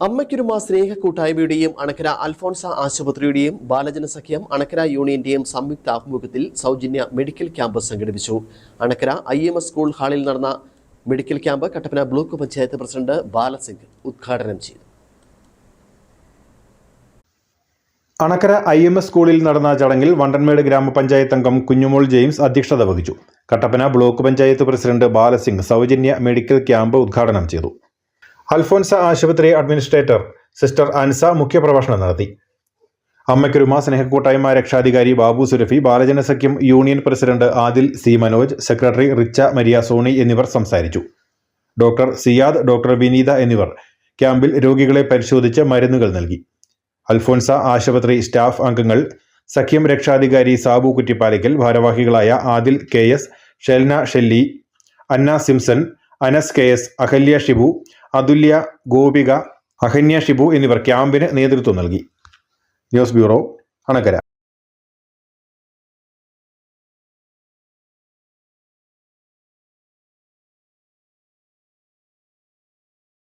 അമ്മയ്ക്കൊരുമ സ്നേഹ കൂട്ടായ്മയുടെയും അണക്കര അൽഫോൺസ ആശുപത്രിയുടെയും ബാലജന സഖ്യം അണക്കര യൂണിയന്റെയും സംയുക്ത ആഭിമുഖ്യത്തിൽ സൗജന്യ മെഡിക്കൽ ക്യാമ്പ് സംഘടിപ്പിച്ചു. അണക്കര IMS സ്കൂൾ ഹാളിൽ നടന്ന medical camp Kattappana block panchayat president Balasingh ഉദ്ഘാടനം ചെയ്തു. അണക്കര IMS സ്കൂളിൽ നടന്ന ചടങ്ങിൽ വണ്ടൻമേട് ഗ്രാമപഞ്ചായത്ത് അംഗം കുഞ്ഞുമോൾ ജെയിംസ് അധ്യക്ഷത വഹിച്ചു. കട്ടപ്പന ബ്ലോക്ക് പഞ്ചായത്ത് പ്രസിഡന്റ് ബാലസിംഗ് സൗജന്യ മെഡിക്കൽ ക്യാമ്പ് ഉദ്ഘാടനം ചെയ്തു. അൽഫോൺസ ആശുപത്രി അഡ്മിനിസ്ട്രേറ്റർ സിസ്റ്റർ അൻസ മുഖ്യപ്രഭാഷണം നടത്തി. അമ്മയ്ക്കൊരുമ സ്നേഹക്കൂട്ടായ്മ രക്ഷാധികാരി Babu Surafi, Balajana Sakhyam union president Adil C Manoj, secretary Richa Maria Soni എന്നിവർ സംസാരിച്ചു. ഡോക്ടർ സിയാദ്, ഡോക്ടർ വിനീത എന്നിവർ ക്യാമ്പിൽ രോഗികളെ പരിശോധിച്ച് മരുന്നുകൾ നൽകി. അൽഫോൺസ ആശുപത്രി സ്റ്റാഫ് അംഗങ്ങൾ, സഖ്യം രക്ഷാധികാരി സാബു കുറ്റിപ്പാലിക്കൽ, ഭാരവാഹികളായ ആദിൽ KS, ഷെൽന ഷെല്ലി, അന്ന സിംസൺ, അനസ് KS, അഹല്യ ഷിബു, അതുല്യ, ഗോപിക, അഹന്യ ഷിബു എന്നിവർ ക്യാമ്പിന് നേതൃത്വം നൽകി. News bureau, Anakkara.